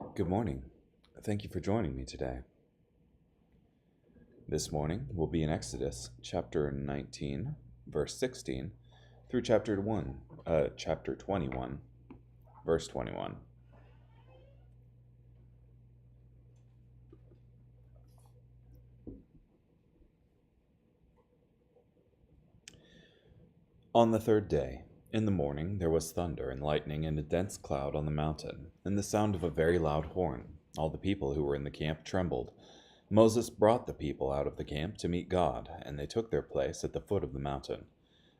Good morning. Thank you for joining me today. This morning will be in Exodus chapter 19, verse 16, through chapter 21, verse 21. On the third day, in the morning, there was thunder and lightning and a dense cloud on the mountain, and the sound of a very loud horn. All the people who were in the camp trembled. Moses brought the people out of the camp to meet God, and they took their place at the foot of the mountain.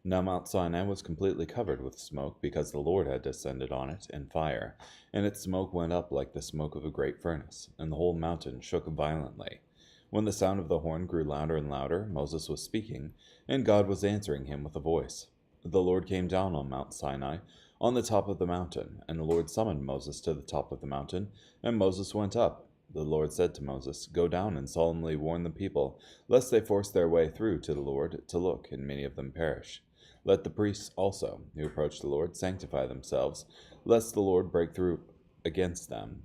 Now Mount Sinai was completely covered with smoke because the Lord had descended on it in fire, and its smoke went up like the smoke of a great furnace, and the whole mountain shook violently. When the sound of the horn grew louder and louder, Moses was speaking, and God was answering him with a voice. The Lord came down on Mount Sinai, on the top of the mountain, and the Lord summoned Moses to the top of the mountain, and Moses went up. The Lord said to Moses, "Go down and solemnly warn the people, lest they force their way through to the Lord to look, and many of them perish. Let the priests also, who approach the Lord, sanctify themselves, lest the Lord break through against them."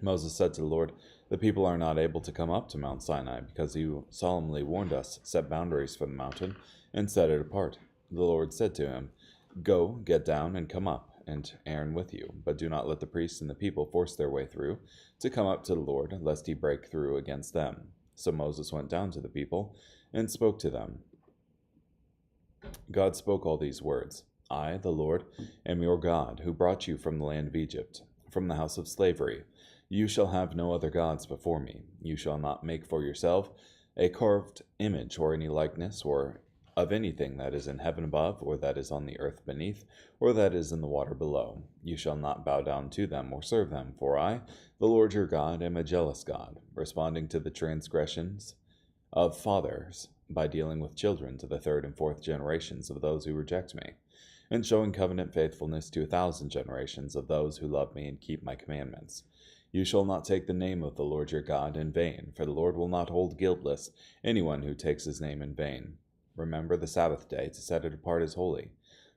Moses said to the Lord, "The people are not able to come up to Mount Sinai, because you solemnly warned us, set boundaries for the mountain, and set it apart." The Lord said to him, "Go, get down, and come up, and Aaron with you. But do not let the priests and the people force their way through to come up to the Lord, lest he break through against them." So Moses went down to the people and spoke to them. God spoke all these words: "I, the Lord, am your God, who brought you from the land of Egypt, from the house of slavery. You shall have no other gods before me. You shall not make for yourself a carved image or any likeness or of anything that is in heaven above, or that is on the earth beneath, or that is in the water below. You shall not bow down to them or serve them, for I, the Lord your God, am a jealous God, responding to the transgressions of fathers by dealing with children to the third and fourth generations of those who reject me, and showing covenant faithfulness to 1,000 generations of those who love me and keep my commandments. You shall not take the name of the Lord your God in vain, for the Lord will not hold guiltless anyone who takes his name in vain. Remember the Sabbath day to set it apart as holy.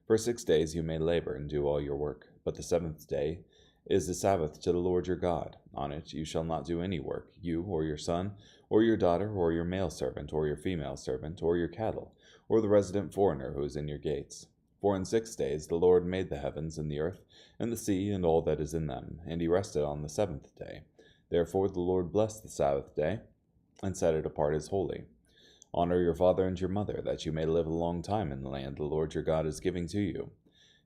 For 6 days you may labor and do all your work, but the seventh day is the Sabbath to the Lord your God. On it you shall not do any work, you or your son, or your daughter, or your male servant, or your female servant, or your cattle, or the resident foreigner who is in your gates. For in 6 days the Lord made the heavens and the earth, and the sea, and all that is in them, and he rested on the seventh day. Therefore the Lord blessed the Sabbath day, and set it apart as holy. Honor your father and your mother, that you may live a long time in the land the Lord your God is giving to you.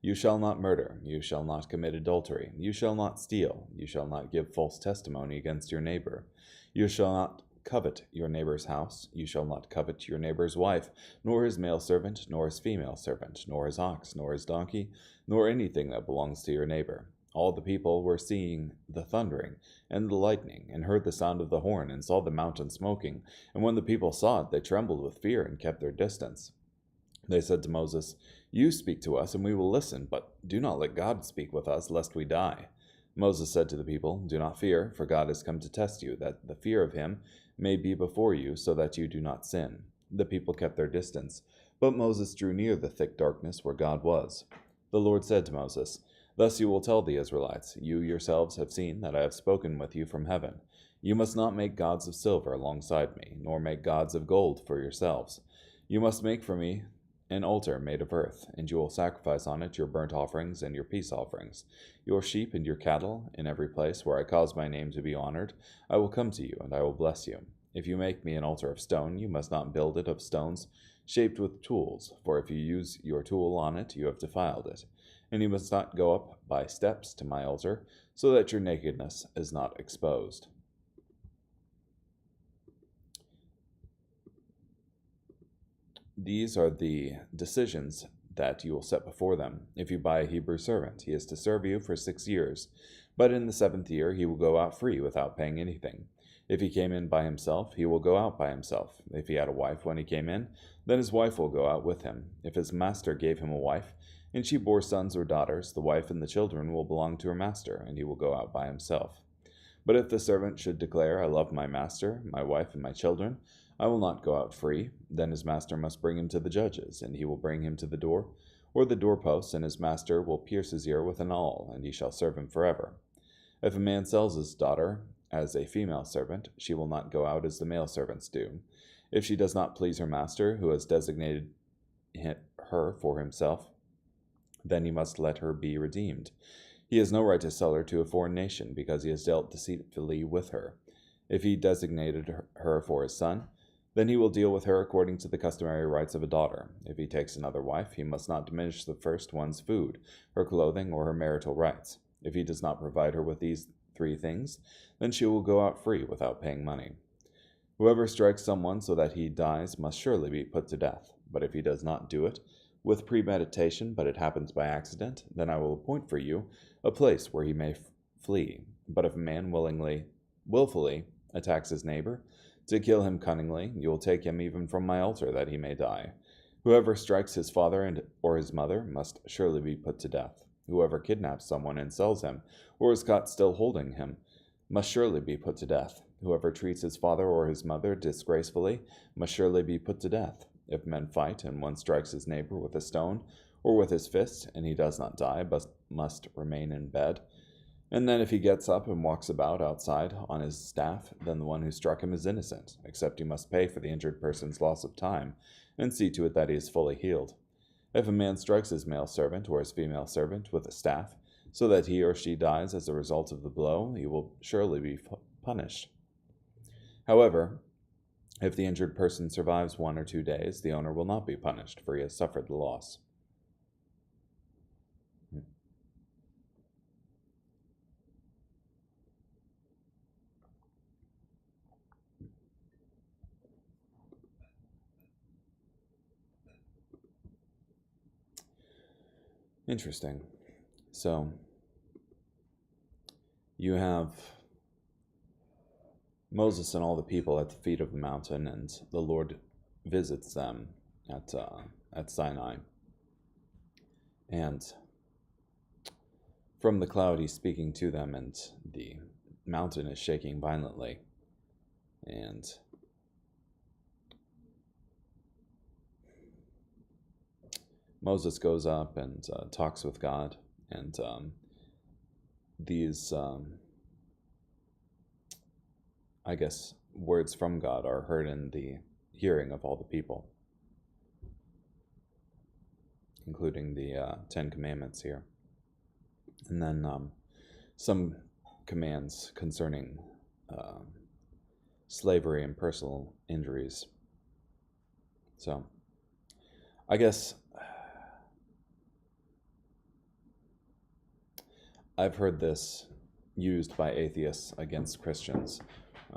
You shall not murder, you shall not commit adultery, you shall not steal, you shall not give false testimony against your neighbor. You shall not covet your neighbor's house, you shall not covet your neighbor's wife, nor his male servant, nor his female servant, nor his ox, nor his donkey, nor anything that belongs to your neighbor. All the people were seeing the thundering and the lightning, and heard the sound of the horn, and saw the mountain smoking. And when the people saw it, they trembled with fear and kept their distance. They said to Moses, "You speak to us, and we will listen, but do not let God speak with us, lest we die." Moses said to the people, "Do not fear, for God has come to test you, that the fear of him may be before you, so that you do not sin." The people kept their distance, but Moses drew near the thick darkness where God was. The Lord said to Moses, "Thus you will tell the Israelites, you yourselves have seen that I have spoken with you from heaven. You must not make gods of silver alongside me, nor make gods of gold for yourselves. You must make for me an altar made of earth, and you will sacrifice on it your burnt offerings and your peace offerings. Your sheep and your cattle, in every place where I cause my name to be honored, I will come to you, and I will bless you. If you make me an altar of stone, you must not build it of stones shaped with tools, for if you use your tool on it, you have defiled it. And you must not go up by steps to my altar, so that your nakedness is not exposed." These are the decisions that you will set before them. If you buy a Hebrew servant, he is to serve you for 6 years, but in the 7th year he will go out free without paying anything. If he came in by himself, he will go out by himself. If he had a wife when he came in, then his wife will go out with him. If his master gave him a wife, and she bore sons or daughters, the wife and the children will belong to her master, and he will go out by himself. But if the servant should declare, "I love my master, my wife, and my children, I will not go out free," then his master must bring him to the judges, and he will bring him to the door, or the doorpost, and his master will pierce his ear with an awl, and he shall serve him forever. If a man sells his daughter as a female servant, she will not go out as the male servants do. If she does not please her master, who has designated her for himself, then he must let her be redeemed. He has no right to sell her to a foreign nation, because he has dealt deceitfully with her. If he designated her for his son, then he will deal with her according to the customary rights of a daughter. If he takes another wife, he must not diminish the first one's food, her clothing, or her marital rights. If he does not provide her with these 3 things, then she will go out free without paying money. Whoever strikes someone so that he dies must surely be put to death. But if he does not do it with premeditation, but it happens by accident, then I will appoint for you a place where he may flee. But if a man willfully attacks his neighbor, to kill him cunningly, you will take him even from my altar, that he may die. Whoever strikes his father or his mother must surely be put to death. Whoever kidnaps someone and sells him, or is caught still holding him, must surely be put to death. Whoever treats his father or his mother disgracefully must surely be put to death. If men fight, and one strikes his neighbor with a stone or with his fist, and he does not die, but must remain in bed, and then if he gets up and walks about outside on his staff, then the one who struck him is innocent, except he must pay for the injured person's loss of time, and see to it that he is fully healed. If a man strikes his male servant or his female servant with a staff, so that he or she dies as a result of the blow, he will surely be punished. However, if the injured person survives 1 or 2 days, the owner will not be punished, for he has suffered the loss. Interesting. So, you have Moses and all the people at the feet of the mountain, and the Lord visits them at Sinai. And from the cloud he's speaking to them, and the mountain is shaking violently. And Moses goes up and talks with God, and these, I guess, words from God are heard in the hearing of all the people, including the 10 Commandments here. And then some commands concerning slavery and personal injuries. So, I guess I've heard this used by atheists against Christians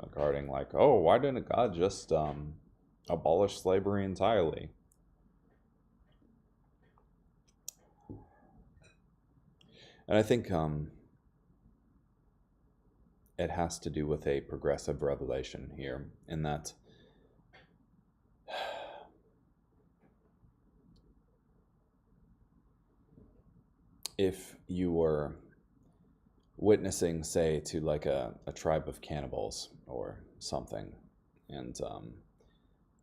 regarding, like, oh, why didn't God just abolish slavery entirely? And I think it has to do with a progressive revelation here, in that if you were witnessing, say, to like a tribe of cannibals or something, and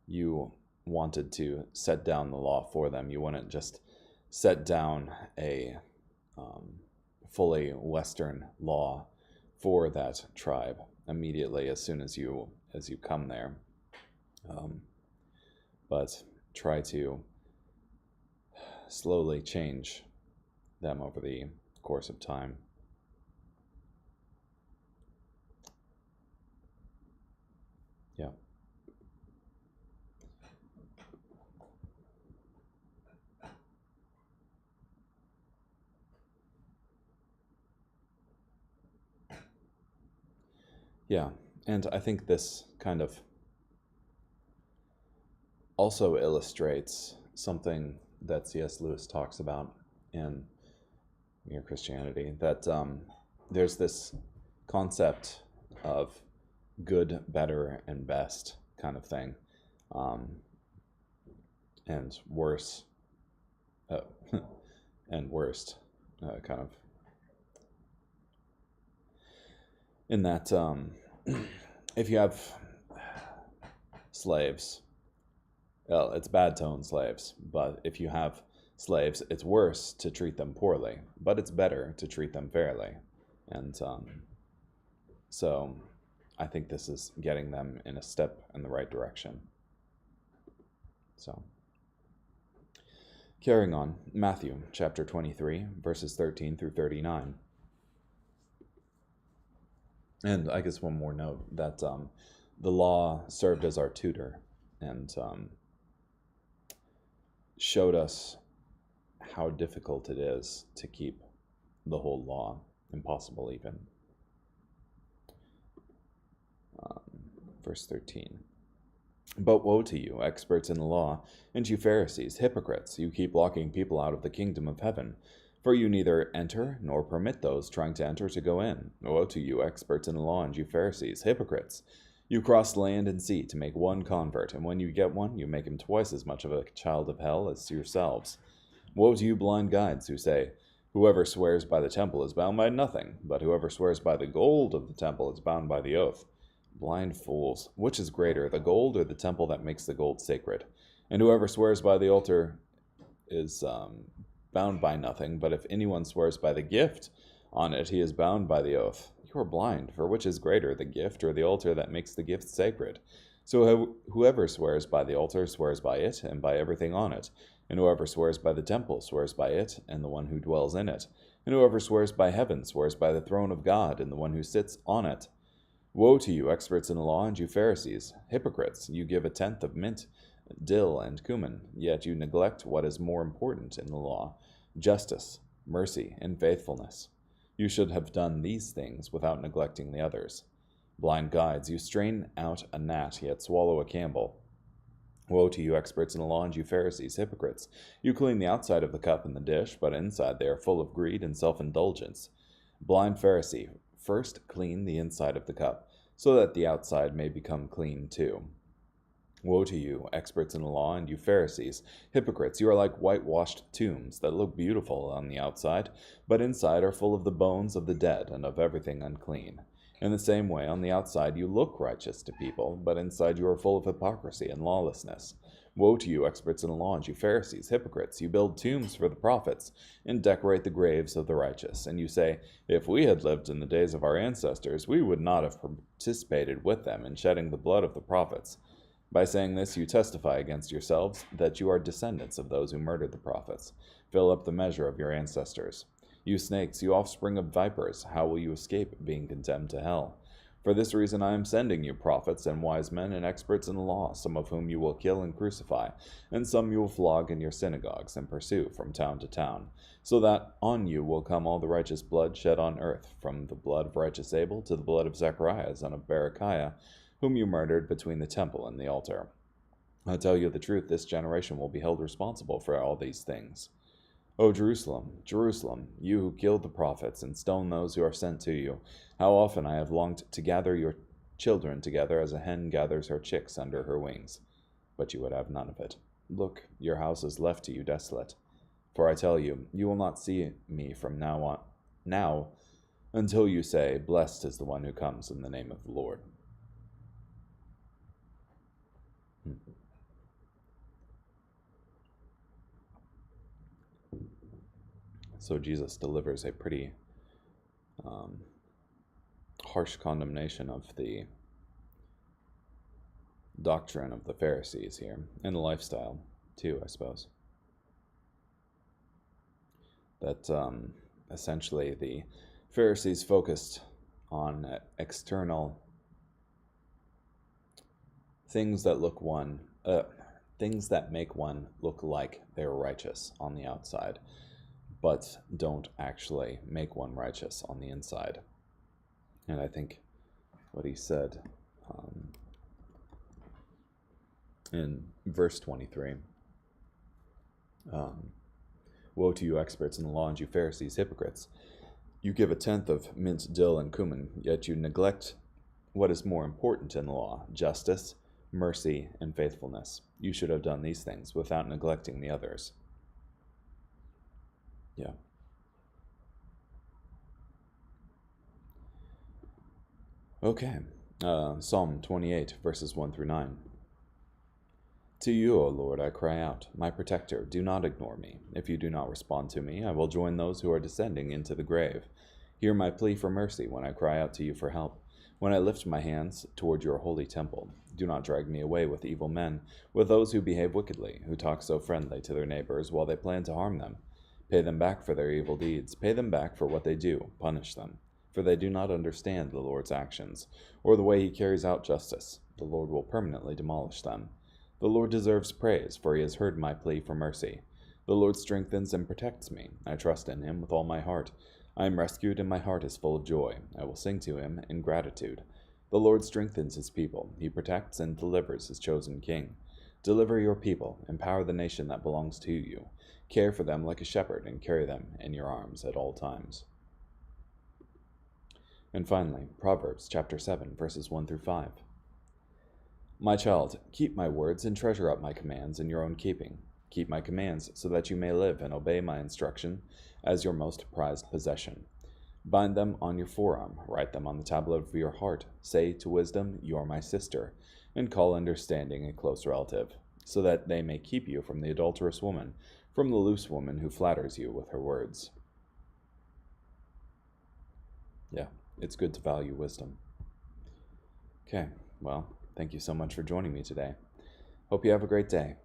you wanted to set down the law for them, you wouldn't just set down a fully Western law for that tribe immediately as soon as you come there, but try to slowly change them over the course of time. Yeah. Yeah, and I think this kind of also illustrates something that C.S. Lewis talks about in Mere Christianity, that there's this concept of good, better, and best kind of thing, and worse, and worst, kind of, in that if you have slaves, well, it's bad to own slaves, but if you have slaves, it's worse to treat them poorly, but it's better to treat them fairly. And So I think this is getting them in a step in the right direction. So, carrying on, Matthew chapter 23, verses 13 through 39. And I guess one more note that the law served as our tutor and showed us how difficult it is to keep the whole law, impossible even. Verse 13. But woe to you, experts in the law, and you Pharisees, hypocrites, you keep locking people out of the kingdom of heaven. For you neither enter nor permit those trying to enter to go in. Woe to you, experts in the law, and you Pharisees, hypocrites! You cross land and sea to make one convert, and when you get one, you make him twice as much of a child of hell as yourselves. Woe to you, blind guides, who say, whoever swears by the temple is bound by nothing, but whoever swears by the gold of the temple is bound by the oath. Blind fools, which is greater, the gold or the temple that makes the gold sacred? And whoever swears by the altar is bound by nothing, but if anyone swears by the gift on it, he is bound by the oath. You are blind, for which is greater, the gift or the altar that makes the gift sacred? So whoever swears by the altar swears by it, and by everything on it. And whoever swears by the temple swears by it, and the one who dwells in it. And whoever swears by heaven swears by the throne of God, and the one who sits on it. Woe to you, experts in the law, and you Pharisees, hypocrites! You give a tenth of mint, dill, and cumin, yet you neglect what is more important in the law, justice, mercy, and faithfulness. You should have done these things without neglecting the others. Blind guides, you strain out a gnat, yet swallow a camel. Woe to you, experts in the law, and you Pharisees, hypocrites! You clean the outside of the cup and the dish, but inside they are full of greed and self-indulgence. Blind Pharisee, first clean the inside of the cup, so that the outside may become clean too. Woe to you, experts in the law, and you Pharisees, hypocrites! You are like whitewashed tombs that look beautiful on the outside, but inside are full of the bones of the dead and of everything unclean. In the same way, on the outside you look righteous to people, but inside you are full of hypocrisy and lawlessness. Woe to you, experts in the law, and you Pharisees, hypocrites! You build tombs for the prophets, and decorate the graves of the righteous. And you say, if we had lived in the days of our ancestors, we would not have participated with them in shedding the blood of the prophets. By saying this, you testify against yourselves that you are descendants of those who murdered the prophets. Fill up the measure of your ancestors. You snakes, you offspring of vipers, how will you escape being condemned to hell? For this reason I am sending you prophets and wise men and experts in the law, some of whom you will kill and crucify, and some you will flog in your synagogues and pursue from town to town, so that on you will come all the righteous blood shed on earth, from the blood of righteous Abel to the blood of Zachariah, son of Berechiah, whom you murdered between the temple and the altar. I tell you the truth, this generation will be held responsible for all these things. O Jerusalem, Jerusalem, you who killed the prophets and stone those who are sent to you, how often I have longed to gather your children together as a hen gathers her chicks under her wings. But you would have none of it. Look, your house is left to you desolate. For I tell you, you will not see me from now until you say, blessed is the one who comes in the name of the Lord. So Jesus delivers a pretty harsh condemnation of the doctrine of the Pharisees here, and the lifestyle too, I suppose. That essentially the Pharisees focused on external things that things that make one look like they're righteous on the outside, but don't actually make one righteous on the inside. And I think what he said in verse 23, woe to you, experts in the law, and you Pharisees, hypocrites! You give a tenth of mint, dill, and cumin, yet you neglect what is more important in the law, justice, mercy, and faithfulness. You should have done these things without neglecting the others. Yeah. Okay. Psalm 28, verses 1 through 9. To you, O Lord, I cry out, my protector, do not ignore me. If you do not respond to me, I will join those who are descending into the grave. Hear my plea for mercy when I cry out to you for help. when I lift my hands toward your holy temple. Do not drag me away with evil men, with those who behave wickedly, who talk so friendly to their neighbors while they plan to harm them. Pay them back for their evil deeds. Pay them back for what they do. Punish them, for they do not understand the Lord's actions, or the way he carries out justice. The Lord will permanently demolish them. The Lord deserves praise, for he has heard my plea for mercy. The Lord strengthens and protects me. I trust in him with all my heart. I am rescued, and my heart is full of joy. I will sing to him in gratitude. The Lord strengthens his people. He protects and delivers his chosen king. Deliver your people. Empower the nation that belongs to you. Care for them like a shepherd, and carry them in your arms at all times. And finally, Proverbs chapter 7, verses 1 through 5. My child, keep my words and treasure up my commands in your own keeping. Keep my commands so that you may live, and obey my instruction as your most prized possession. Bind them on your forearm, write them on the tablet of your heart. Say to wisdom, you are my sister, and call understanding a close relative, so that they may keep you from the adulterous woman, from the loose woman who flatters you with her words. Yeah, it's good to value wisdom. Okay, well, thank you so much for joining me today. Hope you have a great day.